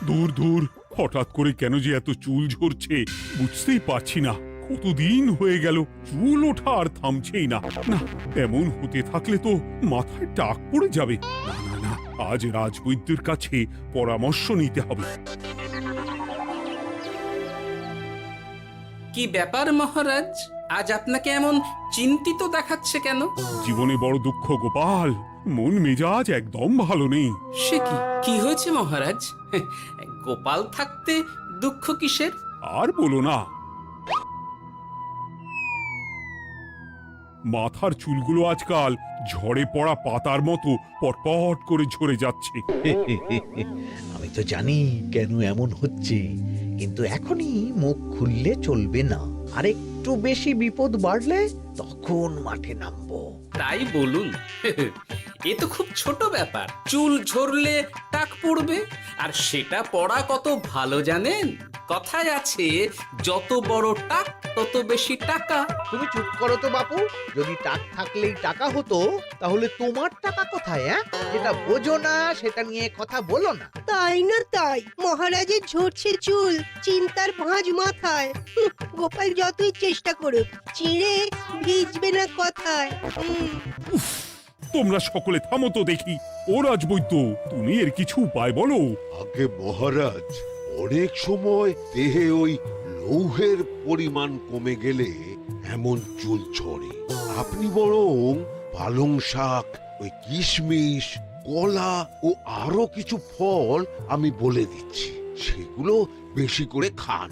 দূর দূর, হঠাৎ করে কেন যে এত চুল ঝরছে বুঝতেই পারছি না। কতদিন হয়ে গেল চুল ওঠা আর থামছেই না। না, এমন হতে থাকলে তো মাথায় টাক পড়ে যাবে। না না না, আজ রাজবৈদ্যের কাছে পরামর্শ নিতে হবে। কি ব্যাপার মহারাজ, আজ আপনাকে এমন চিন্তিত দেখাচ্ছে কেন? জীবনে বড় দুঃখ গোপাল, মন মেজাজ একদম ভালো নেই। সে কি, কি হয়েছে মহারাজ? গোপাল থাকতে দুঃখ কিসের? আর বলো না, মাথার চুলগুলো আজকাল ঝড়ে পড়া পাতার মতো পটপট করে ঝরে যাচ্ছে। আমি তো জানি কেন এমন হচ্ছে, কিন্তু এখনই মুখ খুললে চলবে না। আর একটু বেশি বিপদ বাড়লে তখন মাঠে নামবো। তাই বলুন। এ তো খুব ছোট ব্যাপার, চুল ঝরলে টাক পড়বে, আর সেটা পড়া কত ভালো জানেন? কথায় আছে, যত বড় টাক তত বেশি টাকা। তুমি চুপ করো তো বাপু। যদি টাক থাকলেই টাকা হতো, তাহলে তোমার টাকা কোথায়? যেটা বোঝো না সেটা নিয়ে কথা বলো না। তাই না তাই, মহারাজের ঝরছে চুল, চিন্তার ভাঁজ মাথায়। গোপাল যতই চেষ্টা করুক, চিড়ে ভিজবে না কথায়। তোমরা সকলে থামো তো দেখি। ও রাজবৈদ্য, তুমি এর কিছু উপায় বলো। আগে মহারাজ, অনেক সময় দেহে ওই লৌহের পরিমাণ কমে গেলে এমন চুল ঝরে। আপনি বরং পালং শাক, ওই কিশমিশ, কলা ও আরো কিছু ফল আমি বলে দিচ্ছি, সেগুলো বেশি করে খান।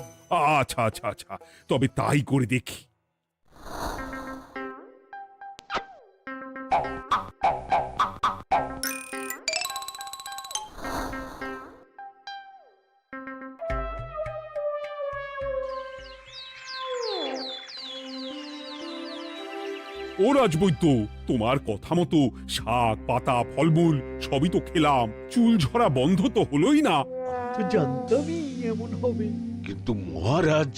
আচ্ছা আচ্ছা আচ্ছা, তবে তাই করে দেখি। ও রাজবৈদ্য, তোমার কথা মতো শাক পাতা ফলমূল সবই তো খেলাম, চুল ঝরা বন্ধ তো হলোই না। তো জানতামই এমন হবে। কিন্তু মহারাজ,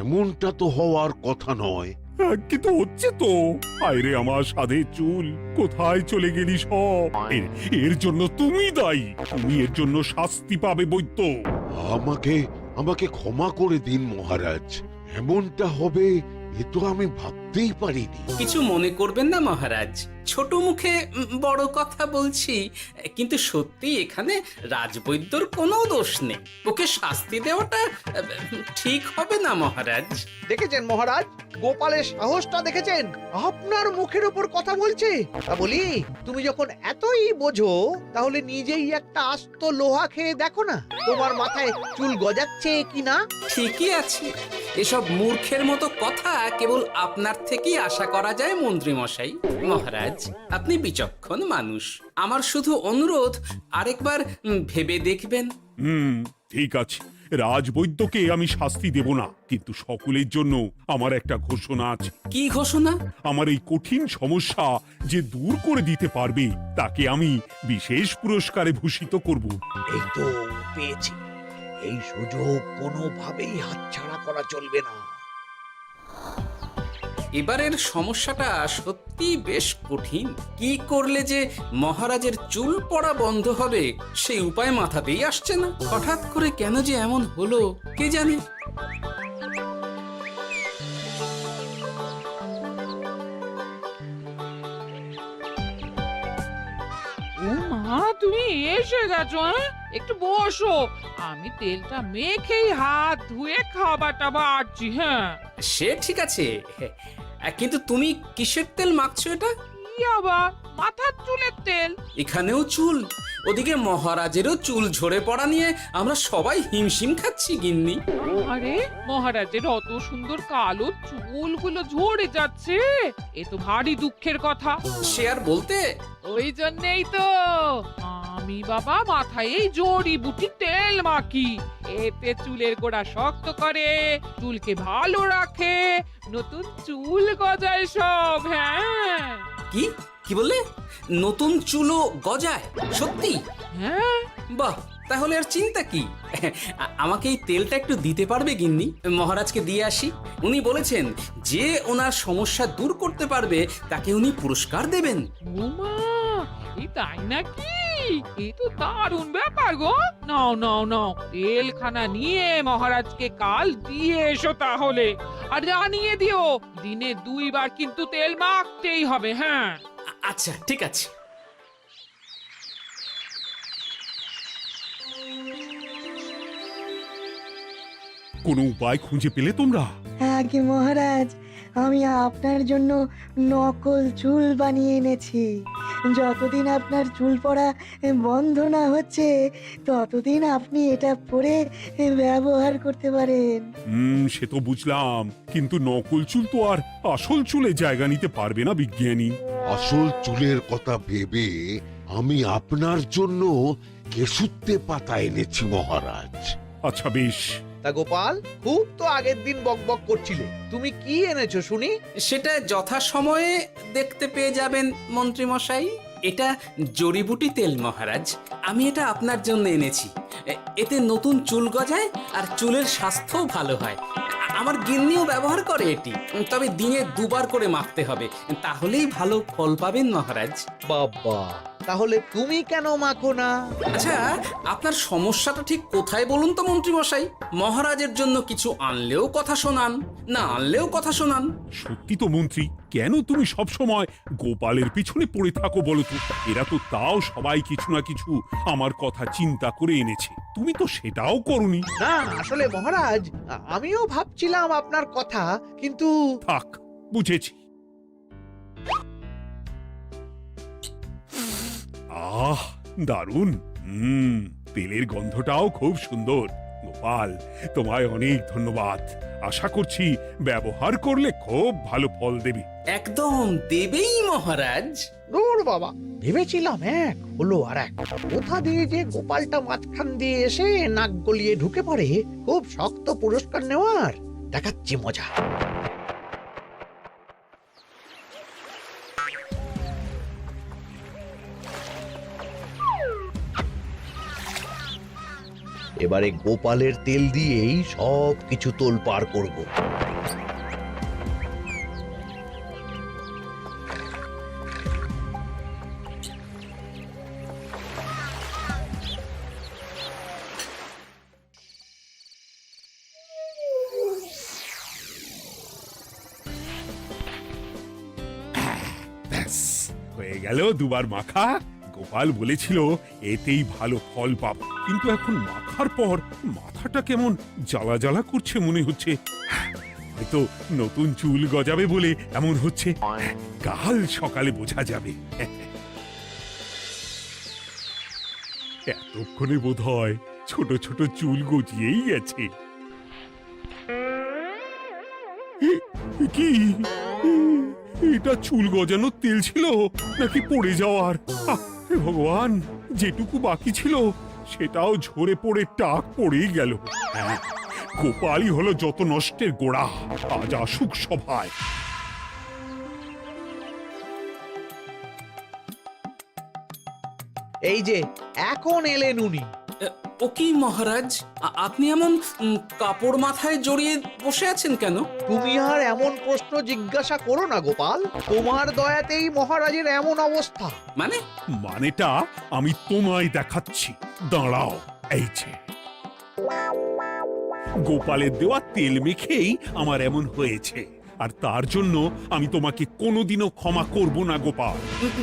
এমনটা তো হওয়ার কথা নয়। কিন্তু হচ্ছে তো। আরে আমার সাধের চুল, কোথায় চলে গেলি সব? এর জন্য তুমি দায়ী। তুমি এর জন্য শাস্তি পাবে বৈদ্য। আমাকে আমাকে ক্ষমা করে দিন মহারাজ, এমনটা হবে এ তো আমি ভাবতেই পারিনি। কিছু মনে করবেন না মহারাজ, ছোট মুখে বড় কথা বলছি, কিন্তু সত্যি এখানে রাজবৈদ্যর কোনো দোষ নেই। ওকে শাস্তি দেওয়াটা ঠিক হবে না মহারাজ। দেখেছেন মহারাজ, গোপালের সাহসটা দেখেছেন? আপনার মুখের উপর কথা বলছে। তা বলি, তুমি যখন এতই বোঝো, তাহলে নিজেই একটা আস্ত লোহা খেয়ে দেখো না, তোমার মাথায় চুল গজাচ্ছে কিনা। ঠিকই আছে, এসব মূর্খের মতো কথা কেবল আপনার থেকেই আশা করা যায় মন্ত্রী মশাই। মহারাজ, আপনি বিচক্ষণ মানুষ, আমার শুধু অনুরোধ, আরেকবার ভেবে দেখবেন। ঠিক আছে, রাজবৈদ্যকে আমি শাস্তি দেব না, কিন্তু সকলের জন্য আমার একটা ঘোষণা আছে। কি ঘোষণা? আমার এই কঠিন সমস্যা যে দূর করে দিতে পারবে, তাকে আমি বিশেষ পুরস্কারে ভূষিত করব। এই তো পেয়েছি, এই সুযোগ কোনোভাবেই হাতছাড়া করা চলবে না। এবারের সমস্যাটা সত্যি বেশ কঠিন। কি করলে যে মহারাজের চুল পড়া বন্ধ হবে সেই উপায় মাথাতেই আসছে না। হঠাৎ করে কেন যে এমন হলো কে জানে। ও মা, তুমি এসে গেছো? একটু বসো, আমি তেলটা মেখেই হাত ধুয়ে খাবারটা বাড়ছি। হ্যাঁ, সে ঠিক আছে, কিন্তু তুমি কিসের তেল মাখছো এটা? কি আবার মাথার চুলের তেল? এখানেও চুল, ওদিকে মহারাজেরও চুল ঝরে পড়া নিয়ে আমরা সবাই হিমশিম খাচ্ছি গিন্নি। আরে, মহারাজের অত সুন্দর কালো চুলগুলো ঝরে যাচ্ছে, এ তো ভারী দুঃখের কথা। সে আর বলতে। ওই জন্যই তো আমি বাবা মাথায় এই জড়িবুটি তেল মাখি। এতে চুলের গোড়া শক্ত করে, চুলকে ভালো রাখে, নতুন চুল গজায় সব। হ্যাঁ। কি কি বললে? নতুন চুলও গজায়? সত্যি? হ্যাঁ। বাহ, তাহলে আর চিন্তা কি? আমাকে এই তেলটা একটু দিতে পারবে গিন্নি? মহারাজকে দিয়ে আসি। উনি বলেছেন যে ওনার সমস্যা দূর করতে পারবে তাকে উনি পুরস্কার দেবেন। উমা, এই তাই নাকি? এই তো দারুণ ব্যাপার গো। নাও নাও নাও, তেলখানা নিয়ে মহারাজকে কাল দিয়ে এসো তাহলে। আর জানিয়ে দিও, দিনে 2 বার কিন্তু তেল মাখতেই হবে। হ্যাঁ, আচ্ছা ঠিক আছে। কোনো উপায় খুঁজে পেলে তোমরা? আগে মহারাজ, আমি আপনার জন্য নকল চুল বানিয়ে এনেছি। যতদিন আপনার চুল পড়া বন্ধ না হচ্ছে ততদিন আপনি এটা পরে ব্যবহার করতে পারেন। সে তো বুঝলাম, কিন্তু নকল চুল তো আর আসল চুলে জায়গা নিতে পারবে না বিজ্ঞানী। আসল চুলের কথা ভেবে আমি আপনার জন্য কেশুত্তে পাতা এনেছি মহারাজ। আচ্ছা বেশ। তা গোপাল, খুব তো আগের দিন বকবক করছিলে, তুমি কি এনেছো শুনি? সেটা যথাসময়ে দেখতে পেয়ে যাবেন মন্ত্রী মশাই। এটা জড়িবুটি তেল মহারাজ। আমি এটা আপনার জন্য এনেছি। এতে নতুন চুল গজায় আর চুলের স্বাস্থ্যও ভালো হয়। আমার গিন্নিও ব্যবহার করে এটি, তবে দিনে 2 বার করে মাখতে হবে, তাহলেই ভালো ফল পাবেন মহারাজ। বাবা, তাহলে তুমি কেন মাখো না? আচ্ছা, আপনার সমস্যাটা ঠিক কোথায় বলুন তো মন্ত্রী মশাই? মহারাজের জন্য কিছু আনলেও কথা শোনান, না আনলেও কথা শোনান। সত্যি তো মন্ত্রী, কেন তুমি সব সময় গোপালের পিছনে পড়ে থাকো বলো তো? এরা তো তাও সবাই কিছু না কিছু আমার কথা চিন্তা করে এনেছে, তুমি তো সেটাও করনি। না, আসলে মহারাজ, আমিও ভাবছিলাম আপনার কথা, কিন্তু থাক, বুঝেছি। আহ, দারুণ। তেলের গন্ধটাও খুব সুন্দর। গোপাল, তোমায় অনেক ধন্যবাদ। আশা করছি ব্যবহার করলে খুব ভালো ফল দেবে। একদম দেবেই মহারাজ। দূর বাবা, ভেবেছিলাম এক হলো আর এক। কোথা দিয়ে যে গোপালটা মাঝখান দিয়ে এসে নাক গলিয়ে ঢুকে পড়ে, খুব শক্ত পুরস্কার নেওয়ার। দেখাচ্ছি মজা। এবারে গোপালের তেল দিয়েই সব কিছু তোলপাড় করব। ব্যাস, হয়ে গেল 2 বার মাখা। গোপাল বলেছিল এতেই ভালো ফল পাবো, কিন্তু এখন মাখার পর মাথাটা কেমন জ্বালা জ্বালা করছে মনে হচ্ছে। হয়তো নতুন চুল গজাবে বলে এমন হচ্ছে। কাল সকালে বোঝা যাবে। এতক্ষণে বোধহয় ছোট ছোট চুল গজিয়েই গেছে। কি এটা চুল গজানোর তেল ছিল নাকি পড়ে যাওয়ার? হে ভগবান, যেটুকু বাকি ছিল সেটাও ঝরে পড়ে টাক পড়েই গেল। হ্যাঁ, গোপালই হলো যত নষ্টের গোড়া। আজ আসুক সভায়। এই যে এখন এলেন উনি। ও কি মহারাজ, আপনি এমন কাপড় মাথায় জড়িয়ে বসে আছেন কেন? তুমি আর এমন প্রশ্ন জিজ্ঞাসা করো না গোপাল, তোমার দয়াতেই মহারাজের এমন অবস্থা। মানে? মানেটা আমি তোমায় দেখাচ্ছি, দাঁড়াও। এই যে গোপালের দেওয়া তেল মেখেই আমার এমন হয়েছে, আর তার জন্য আমি তোমাকে কোনোদিনও ক্ষমা করব না গোপাল।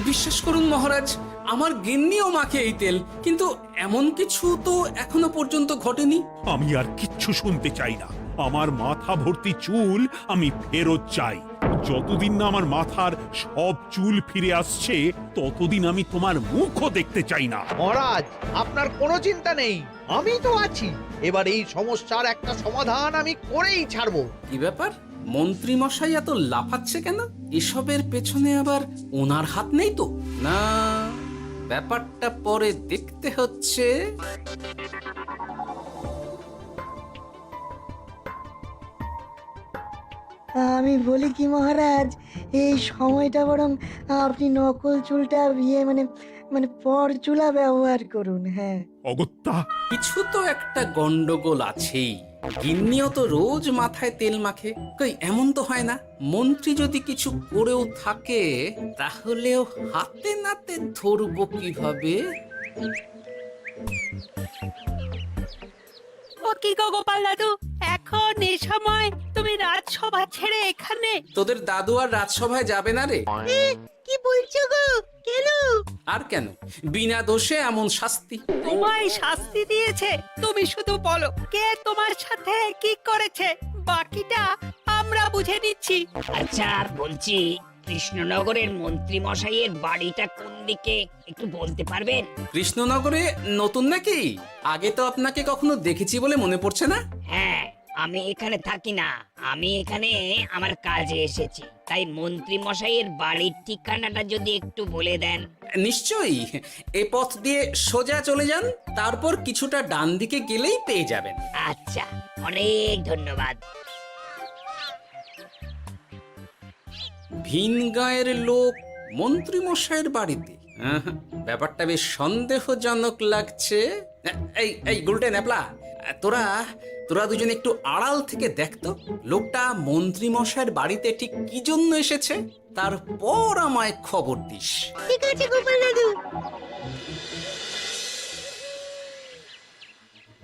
বিশ্বাস করুন মহারাজ, আমার গিন্নিও মাখে এই তেল, কিন্তু এমন কিছু তো এখনো পর্যন্ত ঘটেনি। আমি আর কিচ্ছু শুনতে চাই না। আমার মাথা ভর্তি চুল আমি ফেরত চাই। যতদিন না আমার মাথার সব চুল ফিরে আসছে ততদিন আমি তোমার মুখও দেখতে চাই না। মহারাজ, আপনার কোনো চিন্তা নেই, আমি তো আছি। এবার এই সমস্যার একটা সমাধান আমি করেই ছাড়বো। কি ব্যাপার, মন্ত্রী মশাই এত লাফাচ্ছে কেন? এসবের পেছনে আবার ওনার হাত নেই তো? না, ব্যাপারটা পরে দেখতে হচ্ছে। আমি বলি কি মহারাজ, এই সময়টা বরং আপনি নকল চুলটা মানে পর চুলা ব্যবহার করুন। হ্যাঁ, অগত্যা কিছু তো একটা গন্ডগোল আছেই। গিন্নিও তো রোজ মাথায় তেল মাখে, কই এমন তো হয় না। মন্ত্রী যদি কিছু করেও থাকে তাহলেও হাতে নাতে ধরবো কিভাবে? ও কি গো গোপাল দাদু, এখন এই সময় তুমি রাজসভা ছেড়ে এখানে? তোদের দাদু আর রাজসভায় যাবে না রে? কি বলছো গো? কেন? আর কেন, বিনা দোষে এমন শাস্তি। তোমায় শাস্তি দিয়েছে, তুমি শুধু বলো কে তোমার সাথে কি করেছে, বাকিটা আমরা বুঝে নিচ্ছি। আচ্ছা বলছি, কৃষ্ণনগরের মন্ত্রী মশাইয়ের বাড়িটা কোন দিকে একটু বলতে পারবেন? কৃষ্ণনগরে নতুন নাকি? আগে তো আপনাকে কখনো দেখেছি বলে মনে পড়ছে না। হ্যাঁ, আমি এখানে থাকি না, আমি এখানে আমার কাজে এসেছি, তাই মন্ত্রী মশাইয়ের বাড়ির ঠিকানাটা যদি একটু বলে দেন। নিশ্চয়ই, এ পথ দিয়ে সোজা চলে যান, তারপর কিছুটা ডান দিকে গেলেই পেয়ে যাবেন। আচ্ছা, অনেক ধন্যবাদ। ভিন গাঁয়ের লোক মন্ত্রী মশাইয়ের বাড়িতে? আহা, ব্যাপারটা বেশ সন্দেহজনক লাগছে। এই এই গুলটে ন্যাপলা, তোরা তোরা দুজন একটু আড়াল থেকে দেখতো লোকটা মন্ত্রী মশাইয়ের বাড়িতে ঠিক কি জন্য এসেছে, তারপর আমায় খবর দিস। ঠিক আছে গোপাল দাদু।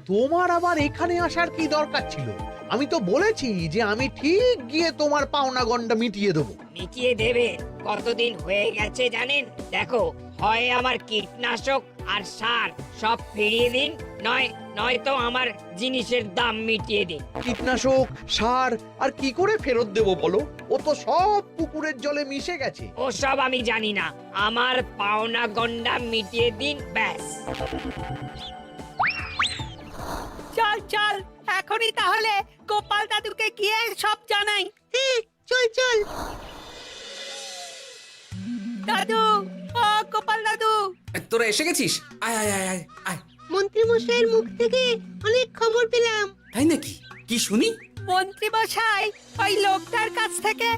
তোমার আবার এখানে আসার কি দরকার ছিল? আমি তো বলেছি যে আমি ঠিক গিয়ে তোমার পাওনা গন্ডা মিটিয়ে দেবো। মিটিয়ে দেবে? কতদিন হয়ে গেছে জানেন? দেখো, হয় আমার কীটনাশক আর সার সব ফিরিয়ে দিন, নয়তো আমার জিনিসের দাম মিটিয়ে দিন। কীটনাশক, সার আর কি করে ফেরত দেবো বলো? ও তো সব পুকুরের জলে মিশে গেছে। ওসব আমি জানি না, আমার পাওনা গন্ডা মিটিয়ে দিন, ব্যাস। চল চল, এখনই তাহলে গোপাল দাদুকে গিয়ে সব জানাই। চল চল। দাদু, ও গোপাল দাদু। তোরা এসে গেছিস? আয় আয় আয় আয় আয়। মন্ত্রী মশাইয়ের মুখ থেকে অনেক খবর পেলাম। তাই নাকি? কি শুনি? মন্ত্রী মশাই ওই লোকটার কাছ থেকে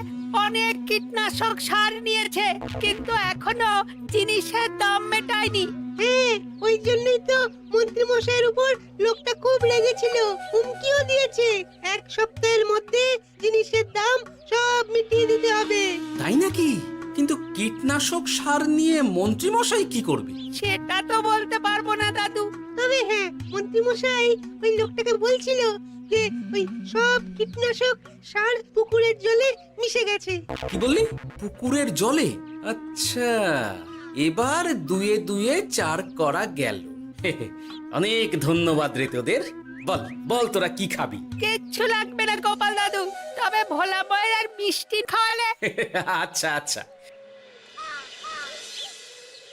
অনেক কীটনাশক সার নিয়েছে, কিন্তু এখনো জিনিসের দাম মেটায়নি। হ্যাঁ, ওই জন্যই তো মন্ত্রী মশাইয়ের উপর লোকটা খুব লেগেছিল, হুমকিও দিয়েছে 1 সপ্তাহের মধ্যে জিনিসের দাম সব মিটিয়ে দিতে হবে। তাই নাকি? কিন্তু কীটনাশক সার নিয়ে মন্ত্রী মশাই কি করবে? সেটা তো বলতে পারবো না দাদু। তবে হ্যাঁ, মন্ত্রী মশাই ওই লোকটাকে বলছিল যে ওই সব কীটনাশক সার পুকুরের জলে মিশে গেছে। কি বললি? পুকুরের জলে? আচ্ছা, এবার দুয়ে দুয়ে 4 করা গেল। অনেক ধন্যবাদ রে তোদের। বল বল, তোরা কি খাবি? কিচ্ছু লাগবে না গোপাল দাদু, তবে ভোলা বয়ের আর মিষ্টি খাওয়ালে। আচ্ছা আচ্ছা।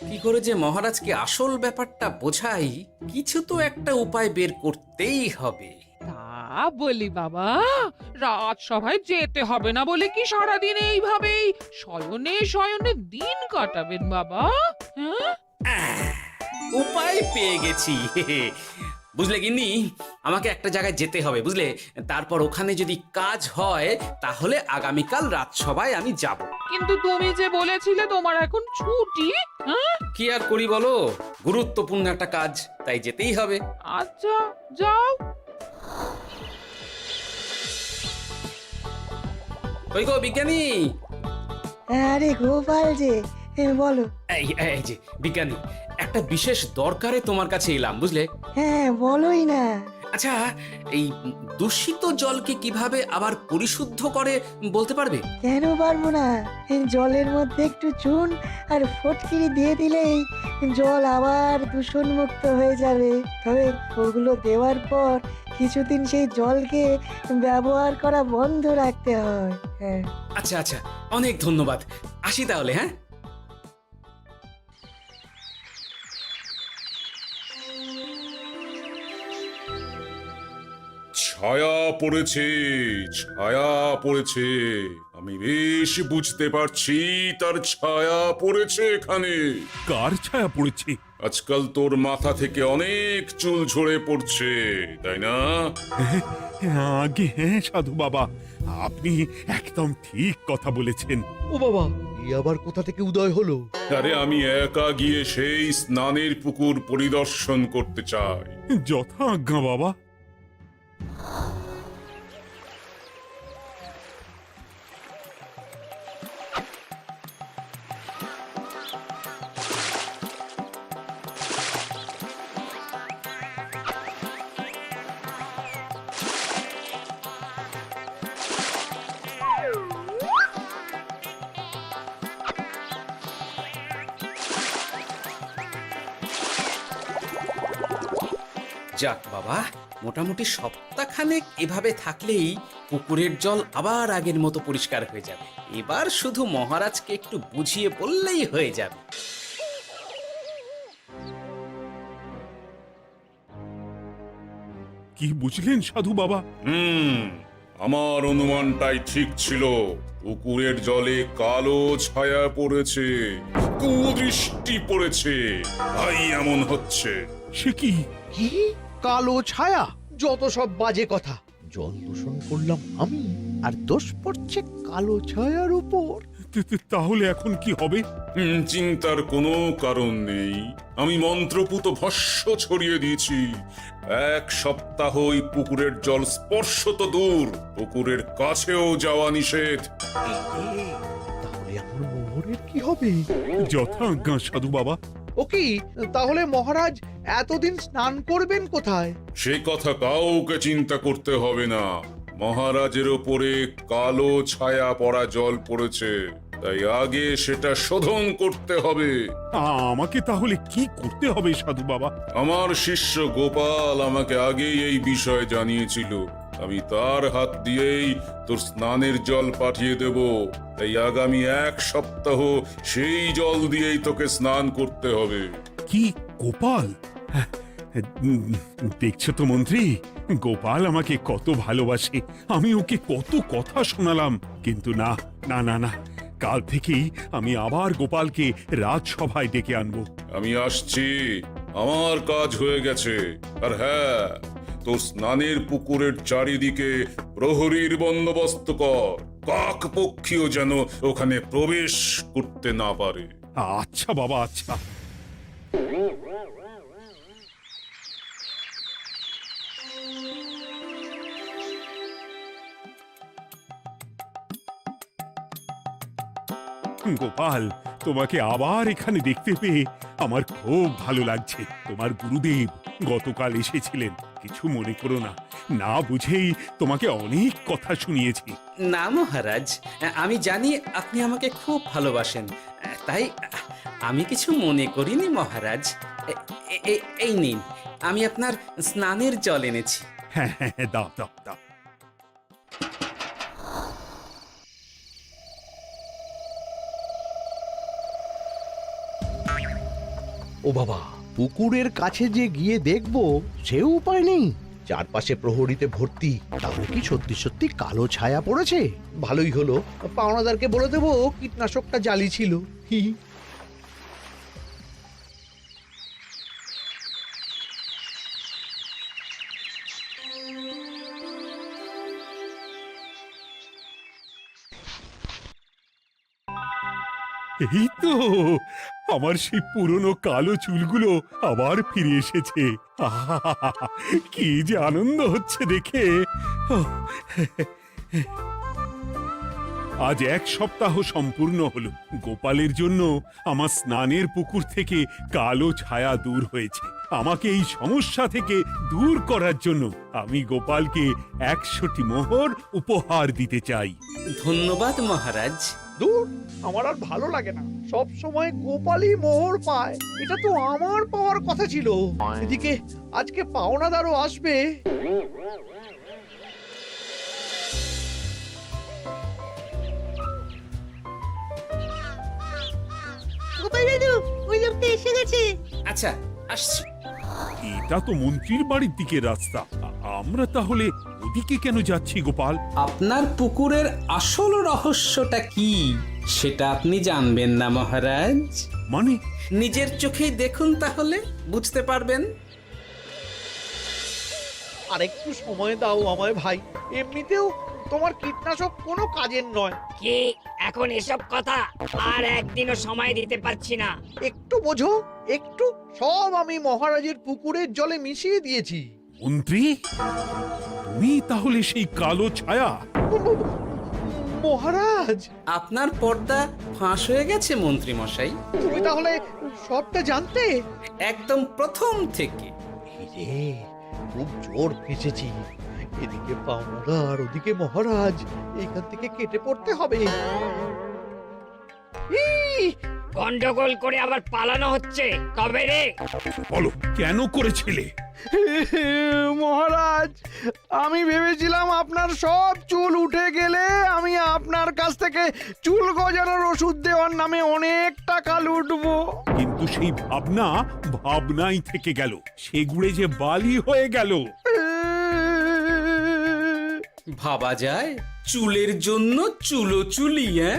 কি করে যে মহারাজকে আসল ব্যাপারটা বোঝাই, কিছু তো একটা উপায় বের করতেই হবে। তা বলি বাবা, রাজসভায় যেতে হবে না বলে কি সারাদিন এইভাবেই শয়নে শয়নে দিন কাটাবেন বাবা? হ্যাঁ, উপায় পেয়ে গেছি। বুঝলে গিন্নি, আমাকে একটা জায়গায় যেতে হবে, বুঝলে? তারপর ওখানে যদি কাজ হয় তাহলে আগামীকাল রাজসভায় আমি যাব। কিন্তু তুমি যে বলেছিলে তোমার এখন ছুটি। হ্যাঁ, কি আর করি বলো, গুরুত্বপূর্ণ একটা কাজ, তাই যেতেই হবে। আচ্ছা যাও। ওই গো বিজ্ঞানী, আরে গোপাল যে, বলো। এই এই যে বিজ্ঞানী, একটা বিশেষ দরকারে তোমার কাছে এলাম, বুঝলে? হ্যাঁ, বলোই না। আচ্ছা, এই দূষিত জলকে কিভাবে আবার পরিশুদ্ধ করে বলতে পারবে? কেন পারবো না? জলের মধ্যে একটু চুন আর ফটকিরি দিয়ে দিলেই জল আবার দূষণমুক্ত হয়ে যাবে। তবে ওগুলো দেওয়ার পর কিছুদিন সেই জলকে ব্যবহার করা বন্ধ রাখতে হয়। হ্যাঁ। আচ্ছা আচ্ছা, অনেক ধন্যবাদ, আসি তাহলে। হ্যাঁ, ছায়া পড়েছে, ছায়া পড়েছে, আমি বেশ বুঝতে পারছি তার ছায়া পড়েছে এখানে। কার ছায়া পড়েছে? আজকাল তোর মাথা থেকে অনেক চুল ঝরে পড়ছে, তাই না? আগে হ্যাঁ সাধু বাবা, আপনি একদম ঠিক কথা বলেছেন। ও বাবা, এ আবার কোথা থেকে উদয় হলো? আরে আমি একা গিয়ে সেই স্নানের পুকুর পরিদর্শন করতে চাই। যথা আজ্ঞা বাবা। যাক বাবা, মোটামুটি সপ্তাহখানেক এভাবে থাকলেই পুকুরের জল আবার আগের মতো পরিষ্কার হয়ে যাবে। এবার শুধু মহারাজকে একটু বুঝিয়ে বললেই হয়ে যাবে। কি বুঝলেন সাধু বাবা? আমার অনুমানটাই ঠিক ছিল। পুকুরের জলে কালো ছায়া পড়েছে, কুদৃষ্টি পড়েছে, তাই এমন হচ্ছে। সে কি? কি কালো ছায়া? যত সব বাজে কথা। জল দূষণ করলাম আমি, আর দোষ পড়ছে কালো ছায়ার উপর। তাহলে এখন কি হবে? চিন্তার কোনো কারণ নেই। আমি মন্ত্রপুত ভস্য ছড়িয়ে দিয়েছি। 1 সপ্তাহ ওই পুকুরের জল স্পর্শ তো দূর, পুকুরের কাছেও যাওয়া নিষেধ। তাহলে আমার মোহরের কি হবে? যথা আজ্ঞা সাধু বাবা। ও কি, তাহলে মহারাজ এতদিন স্নান করবেন কোথায়? সে কথা কাউকে চিন্তা করতে হবে না। মহারাজের ওপরে কালো ছায়া পড়া জল পড়েছে, তাই আগে সেটা শোধন করতে হবে। আমাকে তাহলে কি করতে হবে সাধু বাবা? আমার শিষ্য গোপাল আমাকে আগেই এই বিষয় জানিয়েছিল। আমি তার হাত দিয়েই তোর স্নানের জল পাঠিয়ে দেব। তাই আগামী 1 সপ্তাহ সেই জল দিয়েই তোকে স্নান করতে হবে। কি গোপাল? দেখছো তো মন্ত্রী, গোপাল আমাকে কত ভালোবাসে। আমি ওকে কত কথা শোনালাম, কিন্তু না না না না, কাল থেকেই আমি আবার গোপালকে রাজসভায় ডেকে আনবো। আমি আসছি, আমার কাজ হয়ে গেছে। আর হ্যাঁ, তোর স্নানের পুকুরের চারিদিকে প্রহরীর বন্দোবস্ত কর। কাক পক্ষীও যেন ওখানে প্রবেশ করতে না পারে। আচ্ছা বাবা, আচ্ছা। গোপাল, তোমাকে আবার এখানে দেখতে পেয়ে আমার খুব ভালো লাগছে। তোমার গুরুদেব গতকাল এসেছিলেন, কিছু মনে করো না। না বুঝেই তোমাকে অনেক কথা শুনিয়েছি। না মহারাজ, আমি জানি আপনি আমাকে খুব ভালোবাসেন, তাই আমি কিছু মনে করিনি মহারাজ। এই নিন, আমি আপনার স্নানের জল এনেছি। হ্যাঁ হ্যাঁ, দাও দাও দাও। ও বাবা, পুকুরের কাছে যে গিয়ে দেখবো সেও উপায় নেই। চারপাশে প্রহরীতে ভর্তি। তাহলে কি সত্যি সত্যি কালো ছায়া পড়েছে? ভালোই হলো, পাওনাদারকে বলে দেবো কীটনাশকটা জালি ছিল। হি হি। এই তো আমার সেই পুরনো কালো চুলগুলো আবার ফিরে এসেছে। আহা, কি যে আনন্দ হচ্ছে দেখে। আজ 1 সপ্তাহ সম্পূর্ণ হলো। গোপালের জন্য আমার স্নানের পুকুর থেকে কালো ছায়া দূর হয়েছে। আমাকে এই সমস্যা থেকে দূর করার জন্য আমি গোপালকে 100টি মোহর উপহার দিতে চাই। ধন্যবাদ মহারাজ। দূর, আমার আর ভালো লাগে না। সব সময় গোপালই মোহর পায়, এটা তো আমার পাওয়ার কথা ছিল। এদিকে আজকে পাওনাদারও আসবে। গোপাল দাদু, ওই লোকটা এসে গেছে। আচ্ছা, আসছি। এটা তো মন্ত্রীর বাড়ির দিকে রাস্তা। আমরা তাহলে ওদিকে কেন যাচ্ছি গোপাল? আপনার পুকুরের আসল রহস্যটা কি সেটা আপনি জানবেন না মহারাজ? মানে? নিজের চোখেই দেখুন, তাহলে বুঝতে পারবেন। আর একটু সময় দাও আমায় ভাই। এমনিতেও তোমার কীটনাশক কোনো কাজের নয়। কি এখন এসব কথা আর একদিনও সময় দিতে পারছি না। একটু বোঝো, একটু। সব আমি মহারাজের পুকুরের জলে মিশিয়ে দিয়েছি। মন্ত্রী, তুমি তাহলে সেই কালো ছায়া? মহারাজ, আপনার পর্দা ফাঁস হয়ে গেছে মন্ত্রী মশাই। তুমি তাহলে সবটা জানতে? একদম প্রথম থেকে। রে, খুব জোর ফেঁসেছি। এদিকে পাওনাদার, ওদিকে মহারাজ, এইখান থেকে কেটে পড়তে হবে। ই! গন্ডগোল করে আবার পালানো হচ্ছে কবে রে? বলো, কেন করেছিলে? মহারাজ, আমি ভেবেছিলাম আপনার সব চুল উঠে গেলে আমি আপনার কাছ থেকে চুল গজানোর ওষুধ দেওয়ার নামে অনেক টাকা লুটবো। কিন্তু সেই ভাবনা ভাবনাই থেকে গেল, সেগুড়ে যে বালি হয়ে গেল। ভাবা যায় চুলের জন্য চুলো চুলি, হ্যাঁ?